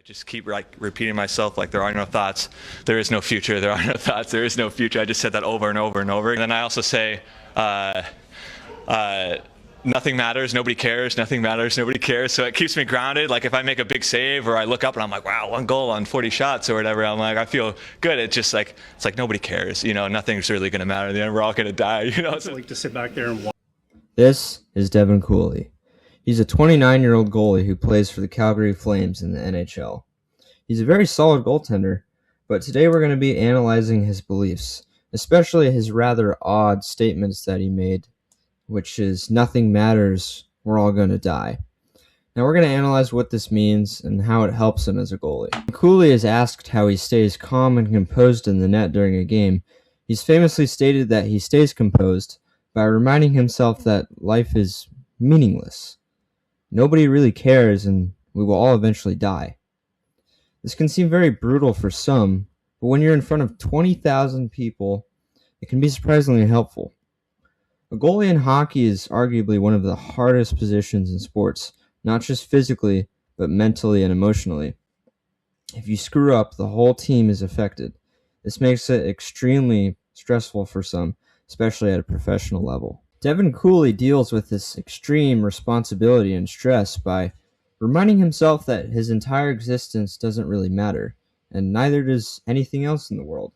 I just keep repeating myself like there are no thoughts, there is no future, there are no thoughts, there is no future. I just said that over and over and over. And then I also say, nothing matters, nobody cares, nothing matters, nobody cares. So it keeps me grounded. Like if I make a big save or I look up and I'm like, wow, 1 goal on 40 shots or whatever, I'm like, I feel good. It's just like, it's like nobody cares, you know, nothing's really going to matter. In the end, we're all going to die, you know. It's like to sit back there and watch. This is Devin Cooley. He's a 29-year-old goalie who plays for the Calgary Flames in the NHL. He's a very solid goaltender, but today we're going to be analyzing his beliefs, especially his rather odd statements that he made, which is nothing matters, we're all going to die. Now we're going to analyze what this means and how it helps him as a goalie. When Cooley is asked how he stays calm and composed in the net during a game, he's famously stated that he stays composed by reminding himself that life is meaningless. Nobody really cares, and we will all eventually die. This can seem very brutal for some, but when you're in front of 20,000 people, it can be surprisingly helpful. A goalie in hockey is arguably one of the hardest positions in sports, not just physically, but mentally and emotionally. If you screw up, the whole team is affected. This makes it extremely stressful for some, especially at a professional level. Devin Cooley deals with this extreme responsibility and stress by reminding himself that his entire existence doesn't really matter, and neither does anything else in the world.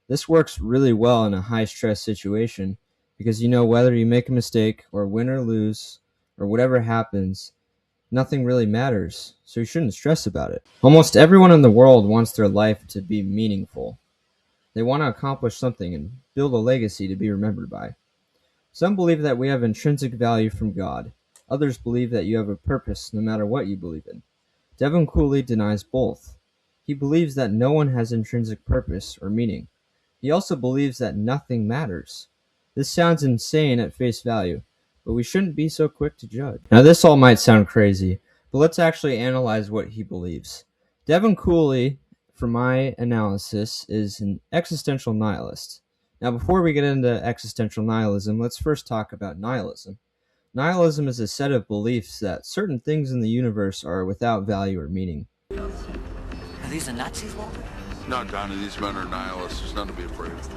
This works really well in a high-stress situation because you know whether you make a mistake or win or lose or whatever happens, nothing really matters, so you shouldn't stress about it. Almost everyone in the world wants their life to be meaningful. They want to accomplish something and build a legacy to be remembered by. Some believe that we have intrinsic value from God. Others believe that you have a purpose no matter what you believe in. Devin Cooley denies both. He believes that no one has intrinsic purpose or meaning. He also believes that nothing matters. This sounds insane at face value, but we shouldn't be so quick to judge. Now this all might sound crazy, but let's actually analyze what he believes. Devin Cooley, for my analysis, is an existential nihilist. Now, before we get into existential nihilism, let's first talk about nihilism. Nihilism is a set of beliefs that certain things in the universe are without value or meaning. Are these the Nazis, Walter? No, Johnny, these men are nihilists. There's nothing to be afraid of.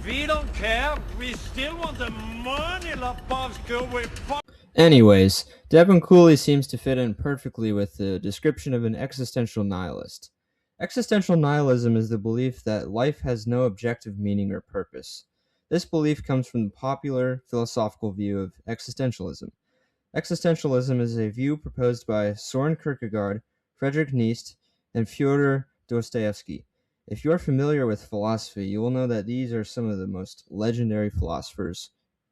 We don't care. We still want the money, Lebowski. Anyways, Devin Cooley seems to fit in perfectly with the description of an existential nihilist. Existential nihilism is the belief that life has no objective meaning or purpose. This belief comes from the popular philosophical view of existentialism. Existentialism is a view proposed by Soren Kierkegaard, Friedrich Nietzsche, and Fyodor Dostoevsky. If you're familiar with philosophy, you will know that these are some of the most legendary philosophers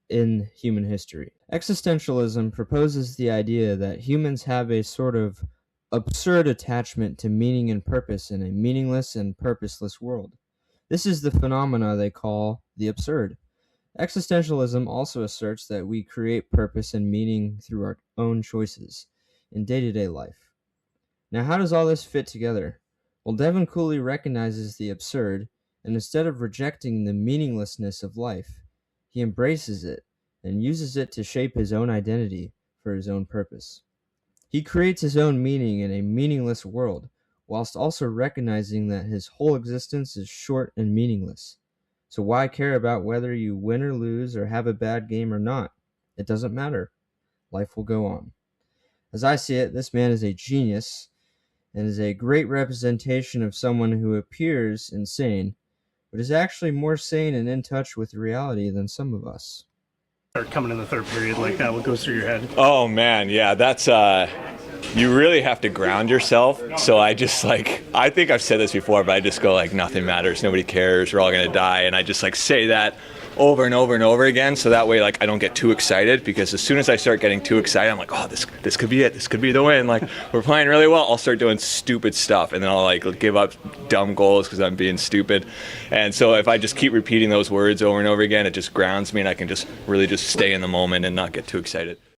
in human history. Existentialism proposes the idea that humans have a sort of absurd attachment to meaning and purpose in a meaningless and purposeless world. This is the phenomena they call the absurd. Existentialism also asserts that we create purpose and meaning through our own choices in day-to-day life. Now, how does all this fit together? Well, Devin Cooley recognizes the absurd, and instead of rejecting the meaninglessness of life, he embraces it and uses it to shape his own identity for his own purpose. He creates his own meaning in a meaningless world, whilst also recognizing that his whole existence is short and meaningless. So why care about whether you win or lose or have a bad game or not? It doesn't matter. Life will go on. As I see it, this man is a genius and is a great representation of someone who appears insane, but is actually more sane and in touch with reality than some of us. Start coming in the third period like that. What goes through your head? Oh man, yeah, that's you really have to ground yourself. So I just I think I've said this before, but I just go like nothing matters, nobody cares, we're all gonna die, and I just say that over and over and over again, so that way I don't get too excited, because as soon as I start getting too excited, I'm like, oh, this could be it, this could be the win, we're playing really well. I'll start doing stupid stuff, and then I'll give up dumb goals because I'm being stupid. And so if I just keep repeating those words over and over again, it just grounds me, and I can just really just stay in the moment and not get too excited.